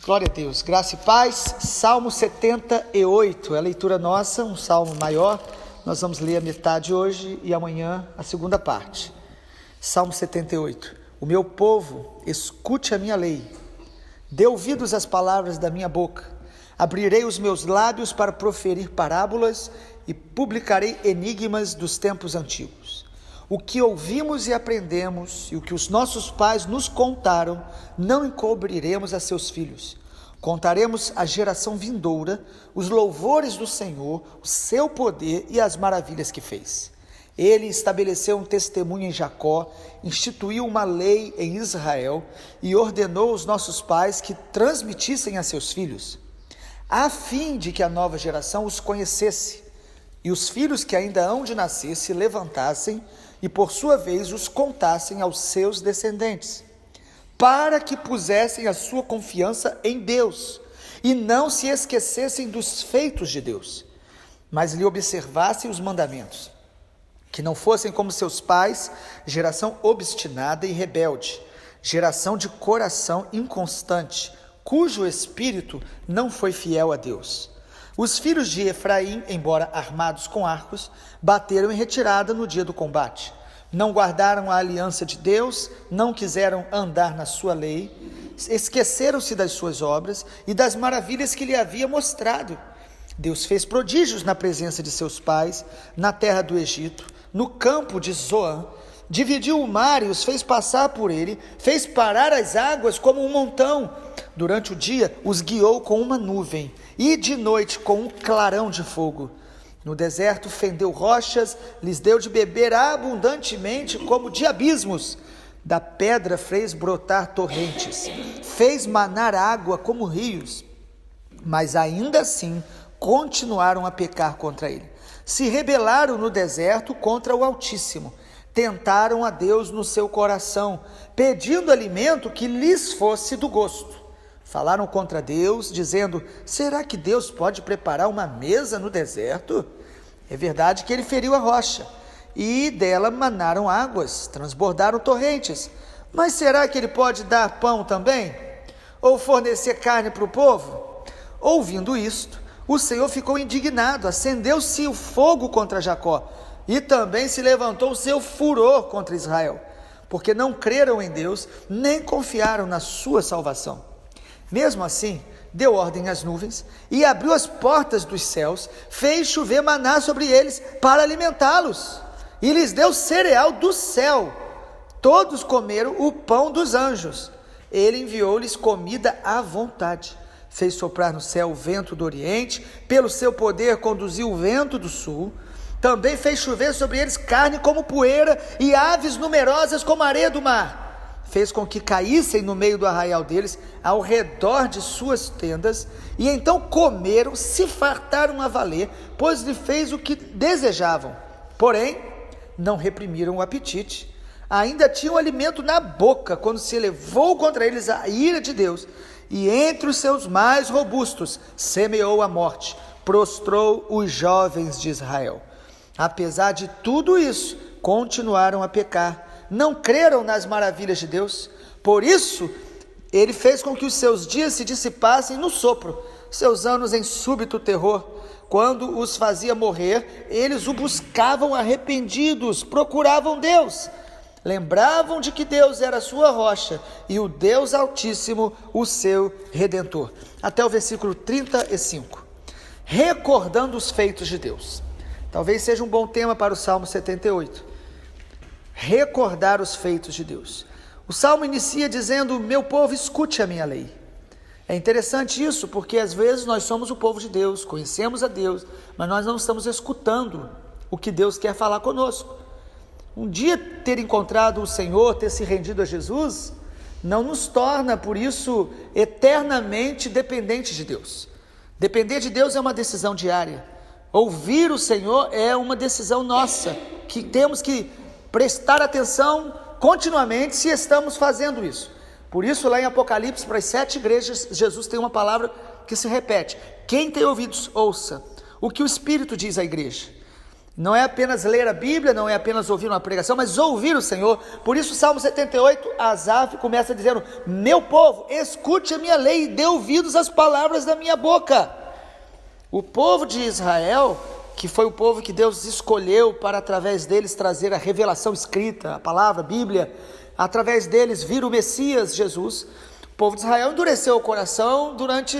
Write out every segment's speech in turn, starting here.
Glória a Deus, graça e paz. Salmo 78, é a leitura nossa, um salmo maior. Nós vamos ler a metade hoje e amanhã a segunda parte. Salmo 78. O meu povo, escute a minha lei, dê ouvidos às palavras da minha boca. Abrirei os meus lábios para proferir parábolas e publicarei enigmas dos tempos antigos. O que ouvimos e aprendemos e o que os nossos pais nos contaram, não encobriremos a seus filhos. Contaremos à geração vindoura os louvores do Senhor, o seu poder e as maravilhas que fez. Ele estabeleceu um testemunho em Jacó, instituiu uma lei em Israel e ordenou aos nossos pais que transmitissem a seus filhos, a fim de que a nova geração os conhecesse e os filhos que ainda hão de nascer se levantassem e por sua vez os contassem aos seus descendentes, para que pusessem a sua confiança em Deus e não se esquecessem dos feitos de Deus, mas lhe observassem os mandamentos, que não fossem como seus pais, geração obstinada e rebelde, geração de coração inconstante, cujo espírito não foi fiel a Deus. Os filhos de Efraim, embora armados com arcos, bateram em retirada no dia do combate. Não guardaram a aliança de Deus, não quiseram andar na sua lei, esqueceram-se das suas obras e das maravilhas que lhe havia mostrado. Deus fez prodígios na presença de seus pais, na terra do Egito, no campo de Zoan, dividiu o mar e os fez passar por ele, fez parar as águas como um montão. Durante o dia os guiou com uma nuvem e de noite com um clarão de fogo. No deserto fendeu rochas, lhes deu de beber abundantemente como de abismos. Da pedra fez brotar torrentes, fez manar água como rios, mas ainda assim continuaram a pecar contra ele. Se rebelaram no deserto contra o Altíssimo, tentaram a Deus no seu coração, pedindo alimento que lhes fosse do gosto. Falaram contra Deus, dizendo: será que Deus pode preparar uma mesa no deserto? É verdade que ele feriu a rocha, e dela manaram águas, transbordaram torrentes. Mas será que ele pode dar pão também? Ou fornecer carne para o povo? Ouvindo isto, o Senhor ficou indignado, acendeu-se o fogo contra Jacó, e também se levantou o seu furor contra Israel, porque não creram em Deus, nem confiaram na sua salvação. Mesmo assim, deu ordem às nuvens e abriu as portas dos céus, fez chover maná sobre eles para alimentá-los, e lhes deu cereal do céu. Todos comeram o pão dos anjos. Ele enviou-lhes comida à vontade. Fez soprar no céu o vento do oriente, pelo seu poder conduziu o vento do sul. Também fez chover sobre eles carne como poeira e aves numerosas como a areia do mar. Fez com que caíssem no meio do arraial deles, ao redor de suas tendas, e então comeram, se fartaram a valer, pois lhe fez o que desejavam. Porém, não reprimiram o apetite. Ainda tinham alimento na boca, quando se elevou contra eles a ira de Deus, e entre os seus mais robustos semeou a morte, prostrou os jovens de Israel. Apesar de tudo isso, continuaram a pecar, não creram nas maravilhas de Deus. Por isso, ele fez com que os seus dias se dissipassem no sopro, seus anos em súbito terror. Quando os fazia morrer, eles o buscavam arrependidos, procuravam Deus. Lembravam de que Deus era a sua rocha e o Deus Altíssimo, o seu Redentor. Até o versículo 35. Recordando os feitos de Deus. Talvez seja um bom tema para o Salmo 78. Recordar os feitos de Deus. O Salmo inicia dizendo: meu povo, escute a minha lei. É interessante isso, porque às vezes nós somos o povo de Deus, conhecemos a Deus, mas nós não estamos escutando o que Deus quer falar conosco. Um dia ter encontrado o Senhor, ter se rendido a Jesus, não nos torna, por isso, eternamente dependentes de Deus. Depender de Deus é uma decisão diária. Ouvir o Senhor é uma decisão nossa, que temos que prestar atenção continuamente se estamos fazendo isso. Por isso, lá em Apocalipse, para as 7 igrejas, Jesus tem uma palavra que se repete: quem tem ouvidos, ouça o que o Espírito diz à igreja. Não é apenas ler a Bíblia, não é apenas ouvir uma pregação, mas ouvir o Senhor. Por isso, Salmo 78, Asaf começa dizendo: meu povo, escute a minha lei e dê ouvidos às palavras da minha boca. O povo de Israel, que foi o povo que Deus escolheu para através deles trazer a revelação escrita, a palavra, a Bíblia, através deles vir o Messias, Jesus. O povo de Israel endureceu o coração durante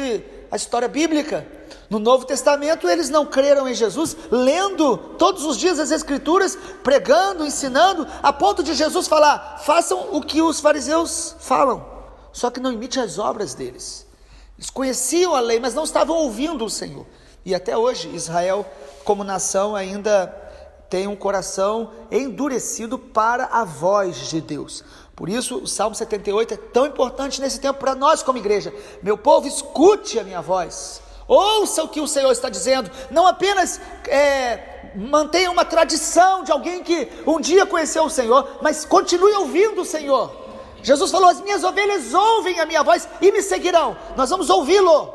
a história bíblica. No Novo Testamento eles não creram em Jesus, lendo todos os dias as Escrituras, pregando, ensinando, a ponto de Jesus falar: façam o que os fariseus falam, só que não imite as obras deles. Eles conheciam a lei, mas não estavam ouvindo o Senhor. E até hoje Israel, como nação, ainda tem um coração endurecido para a voz de Deus. Por isso o Salmo 78 é tão importante nesse tempo para nós como igreja. Meu povo, escute a minha voz, ouça o que o Senhor está dizendo. Não apenas mantenha uma tradição de alguém que um dia conheceu o Senhor, mas continue ouvindo o Senhor. Jesus falou: as minhas ovelhas ouvem a minha voz e me seguirão. Nós vamos ouvi-lo,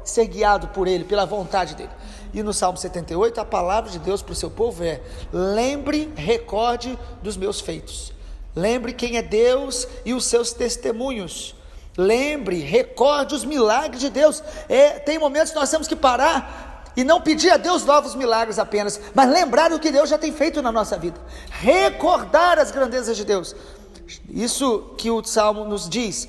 ser guiado por Ele, pela vontade dEle. E no Salmo 78, a palavra de Deus para o seu povo é: lembre, recorde dos meus feitos. Lembre quem é Deus e os seus testemunhos. Lembre, recorde os milagres de Deus. Tem momentos que nós temos que parar e não pedir a Deus novos milagres apenas, mas lembrar o que Deus já tem feito na nossa vida, recordar as grandezas de Deus. Isso que o Salmo nos diz: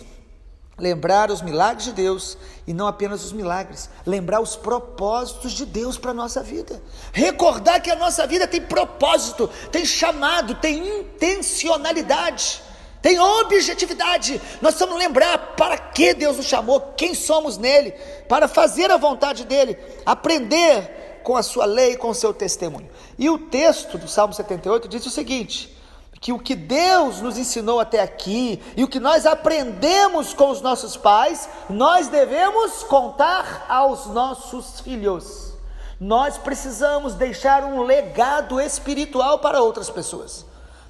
lembrar os milagres de Deus, e não apenas os milagres, lembrar os propósitos de Deus para a nossa vida, recordar que a nossa vida tem propósito, tem chamado, tem intencionalidade, tem objetividade. Nós precisamos lembrar para que Deus nos chamou, quem somos nele, para fazer a vontade dele, aprender com a sua lei, com o seu testemunho. E o texto do Salmo 78 diz o seguinte: que o que Deus nos ensinou até aqui, e o que nós aprendemos com os nossos pais, nós devemos contar aos nossos filhos. Nós precisamos deixar um legado espiritual para outras pessoas,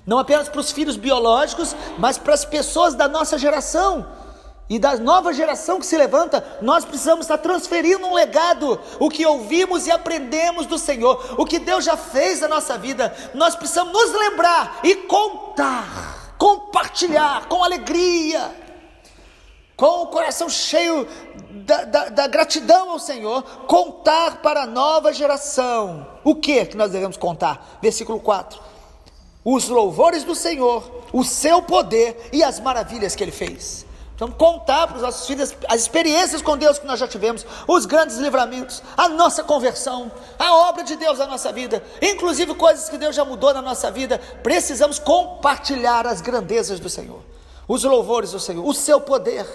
não apenas para os filhos biológicos, mas para as pessoas da nossa geração, e da nova geração que se levanta. Nós precisamos estar transferindo um legado, o que ouvimos e aprendemos do Senhor, o que Deus já fez na nossa vida. Nós precisamos nos lembrar e contar, compartilhar com alegria, com o coração cheio da gratidão ao Senhor, contar para a nova geração. O que nós devemos contar? Versículo 4: os louvores do Senhor, o seu poder e as maravilhas que Ele fez. Vamos contar para os nossos filhos as experiências com Deus que nós já tivemos, os grandes livramentos, a nossa conversão, a obra de Deus na nossa vida, inclusive coisas que Deus já mudou na nossa vida. Precisamos compartilhar as grandezas do Senhor, os louvores do Senhor, o seu poder,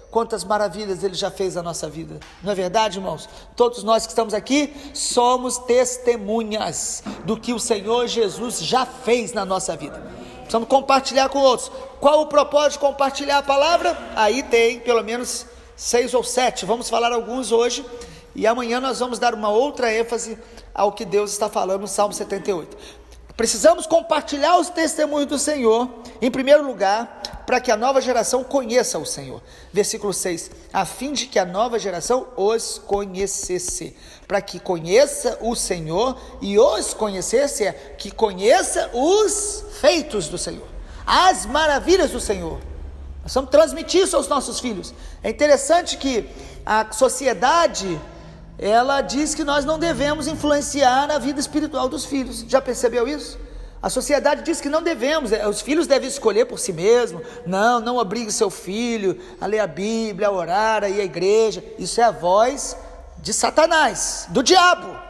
quantas maravilhas Ele já fez na nossa vida. Não é verdade, irmãos? Todos nós que estamos aqui somos testemunhas do que o Senhor Jesus já fez na nossa vida. Precisamos compartilhar com outros. Qual o propósito de compartilhar a palavra? Aí tem pelo menos 6 ou 7, vamos falar alguns hoje, e amanhã nós vamos dar uma outra ênfase ao que Deus está falando no Salmo 78. Precisamos compartilhar os testemunhos do Senhor, em primeiro lugar, para que a nova geração conheça o Senhor. Versículo 6, a fim de que a nova geração os conhecesse. Para que conheça o Senhor, e os conhecesse é que conheça os feitos do Senhor, as maravilhas do Senhor. Nós vamos transmitir isso aos nossos filhos. É interessante que a sociedade, ela diz que nós não devemos influenciar a vida espiritual dos filhos. Já percebeu isso? A sociedade diz que não devemos, os filhos devem escolher por si mesmos. Não obrigue seu filho a ler a Bíblia, a orar, a ir à igreja. Isso é a voz de Satanás, do diabo.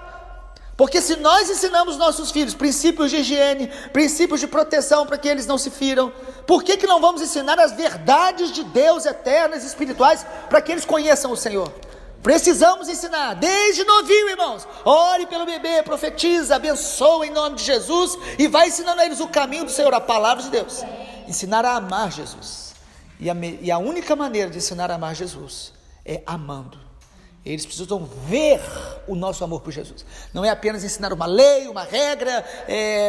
Porque se nós ensinamos nossos filhos princípios de higiene, princípios de proteção para que eles não se firam, por que não vamos ensinar as verdades de Deus eternas e espirituais para que eles conheçam o Senhor? Precisamos ensinar, desde novinho, irmãos. Ore pelo bebê, profetiza, abençoa em nome de Jesus, e vai ensinando a eles o caminho do Senhor, a palavra de Deus. Ensinar a amar Jesus. E a única maneira de ensinar a amar Jesus é amando. Eles precisam ver o nosso amor por Jesus. Não é apenas ensinar uma lei, uma regra,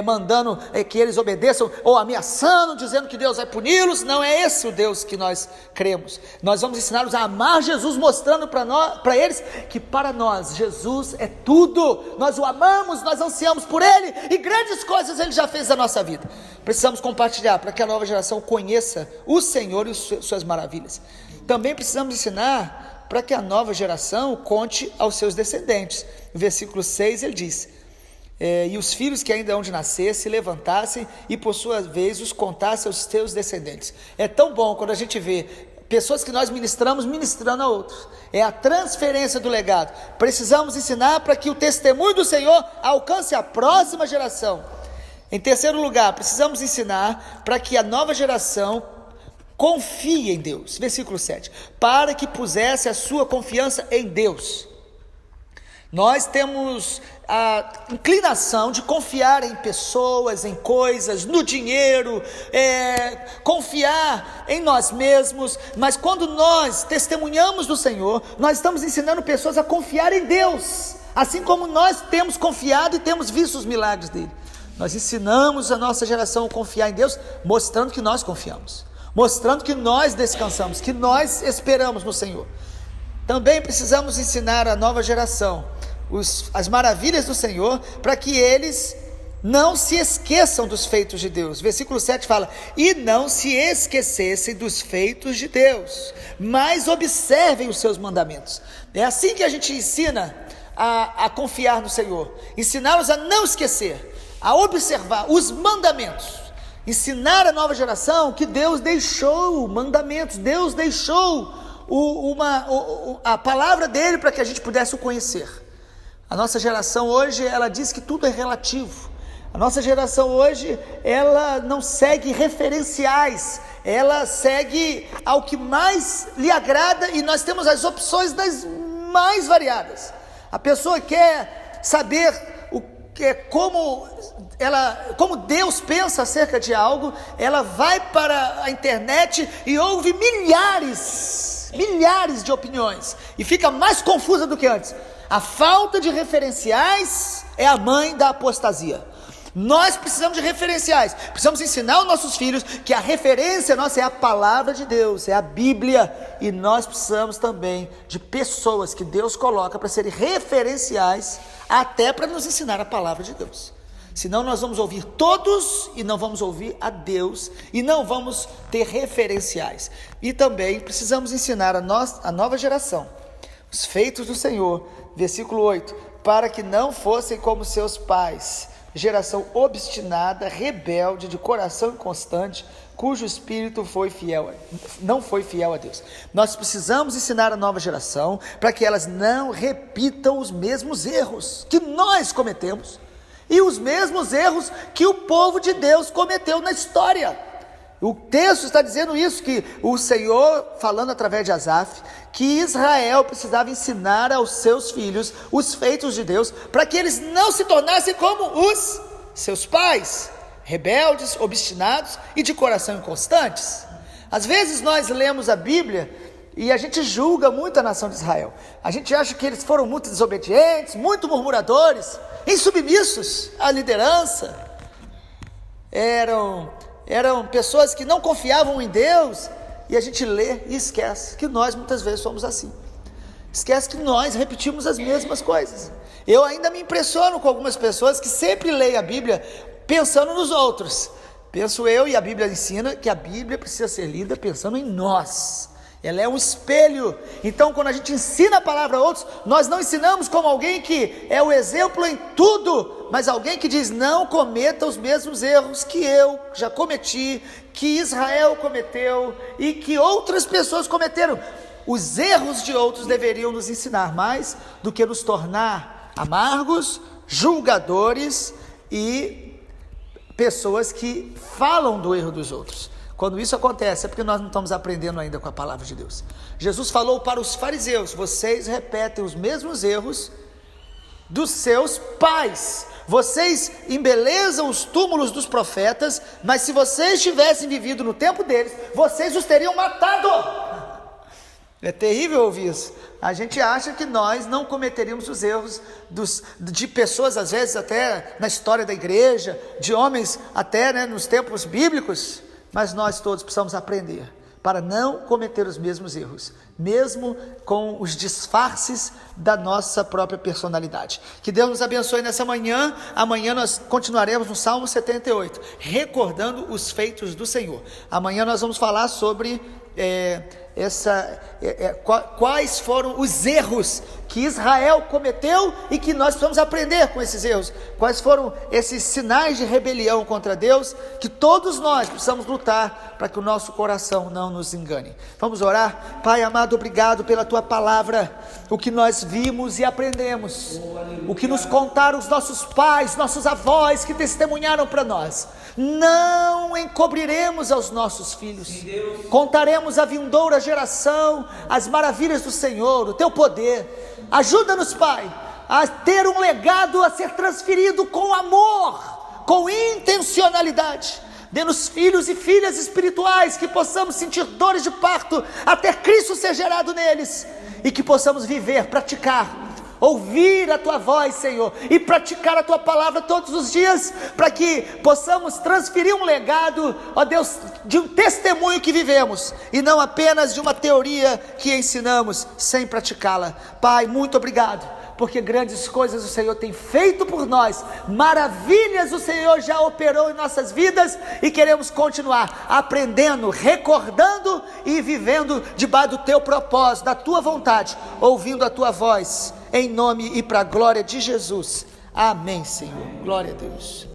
mandando que eles obedeçam, ou ameaçando, dizendo que Deus vai puni-los. Não é esse o Deus que nós cremos. Nós vamos ensiná-los a amar Jesus, mostrando para eles que para nós Jesus é tudo. Nós o amamos, nós ansiamos por Ele, e grandes coisas Ele já fez na nossa vida. Precisamos compartilhar para que a nova geração conheça o Senhor e suas maravilhas. Também precisamos ensinar para que a nova geração conte aos seus descendentes. No versículo 6 ele diz: e os filhos que ainda hão de nascer se levantassem e por sua vez os contassem aos seus descendentes. É tão bom quando a gente vê pessoas que nós ministramos ministrando a outros. É a transferência do legado. Precisamos ensinar para que o testemunho do Senhor alcance a próxima geração. Em terceiro lugar, precisamos ensinar para que a nova geração confie em Deus. Versículo 7. Para que pusesse a sua confiança em Deus. Nós temos a inclinação de confiar em pessoas, em coisas, no dinheiro, confiar em nós mesmos, mas quando nós testemunhamos do Senhor, nós estamos ensinando pessoas a confiar em Deus, assim como nós temos confiado e temos visto os milagres dele. Nós ensinamos a nossa geração a confiar em Deus, mostrando que nós confiamos, mostrando que nós descansamos, que nós esperamos no Senhor. Também precisamos ensinar a nova geração as maravilhas do Senhor, para que eles não se esqueçam dos feitos de Deus. Versículo 7 fala: e não se esquecessem dos feitos de Deus, mas observem os seus mandamentos. É assim que a gente ensina a confiar no Senhor, ensiná-los a não esquecer, a observar os mandamentos. Ensinar a nova geração que Deus deixou mandamentos, Deus deixou a palavra dele para que a gente pudesse o conhecer. A nossa geração hoje, ela diz que tudo é relativo. A nossa geração hoje, ela não segue referenciais, ela segue ao que mais lhe agrada, e nós temos as opções das mais variadas. A pessoa quer saber como Deus pensa acerca de algo, ela vai para a internet e ouve milhares de opiniões, e fica mais confusa do que antes. A falta de referenciais é a mãe da apostasia. Nós precisamos de referenciais, precisamos ensinar aos nossos filhos que a referência nossa é a palavra de Deus, é a Bíblia, e nós precisamos também de pessoas que Deus coloca para serem referenciais, até para nos ensinar a palavra de Deus. Senão nós vamos ouvir todos e não vamos ouvir a Deus, e não vamos ter referenciais. E também precisamos ensinar a nova geração os feitos do Senhor. Versículo 8: para que não fossem como seus pais, geração obstinada, rebelde, de coração inconstante, cujo espírito não foi fiel a Deus. Nós precisamos ensinar a nova geração para que elas não repitam os mesmos erros que nós cometemos, e os mesmos erros que o povo de Deus cometeu na história. O texto está dizendo isso, que o Senhor, falando através de Asaf, que Israel precisava ensinar aos seus filhos os feitos de Deus, para que eles não se tornassem como os seus pais, rebeldes, obstinados e de coração inconstantes. Às vezes nós lemos a Bíblia e a gente julga muito a nação de Israel. A gente acha que eles foram muito desobedientes, muito murmuradores, insubmissos à liderança. Eram pessoas que não confiavam em Deus, e a gente lê e esquece que nós muitas vezes somos assim. Esquece que nós repetimos as mesmas coisas. Eu ainda me impressiono com algumas pessoas que sempre leem a Bíblia pensando nos outros. Penso eu, e a Bíblia ensina que a Bíblia precisa ser lida pensando em nós. Ela é um espelho. Então, quando a gente ensina a palavra a outros, nós não ensinamos como alguém que é o exemplo em tudo, mas alguém que diz: não cometa os mesmos erros que eu já cometi, que Israel cometeu e que outras pessoas cometeram. Os erros de outros deveriam nos ensinar mais do que nos tornar amargos, julgadores e pessoas que falam do erro dos outros. Quando isso acontece, é porque nós não estamos aprendendo ainda com a palavra de Deus. Jesus falou para os fariseus: vocês repetem os mesmos erros dos seus pais. Vocês embelezam os túmulos dos profetas, mas se vocês tivessem vivido no tempo deles, vocês os teriam matado. É terrível ouvir isso. A gente acha que nós não cometeríamos os erros de pessoas, às vezes até na história da igreja, de homens até, né, nos tempos bíblicos, mas nós todos precisamos aprender para não cometer os mesmos erros, mesmo com os disfarces da nossa própria personalidade. Que Deus nos abençoe nessa manhã. Amanhã nós continuaremos no Salmo 78, recordando os feitos do Senhor. Amanhã nós vamos falar sobre quais foram os erros que Israel cometeu e que nós precisamos aprender com esses erros. Quais foram esses sinais de rebelião contra Deus que todos nós precisamos lutar para que o nosso coração não nos engane. Vamos orar? Pai amado, obrigado pela Tua palavra, o que nós vimos e aprendemos, o que nos contaram os nossos pais, nossos avós que testemunharam para nós. Não encobriremos aos nossos filhos, contaremos à vindoura geração as maravilhas do Senhor, o Teu poder. Ajuda-nos, Pai, a ter um legado a ser transferido com amor, com intencionalidade. Dê-nos filhos e filhas espirituais que possamos sentir dores de parto até Cristo ser gerado neles, e que possamos viver, praticar, ouvir a Tua voz, Senhor, e praticar a Tua palavra todos os dias, para que possamos transferir um legado, ó Deus, de um testemunho que vivemos, e não apenas de uma teoria que ensinamos sem praticá-la. Pai, muito obrigado, porque grandes coisas o Senhor tem feito por nós, maravilhas o Senhor já operou em nossas vidas, e queremos continuar aprendendo, recordando e vivendo debaixo do Teu propósito, da Tua vontade, ouvindo a Tua voz, em nome e para a glória de Jesus. Amém, Senhor. Glória a Deus.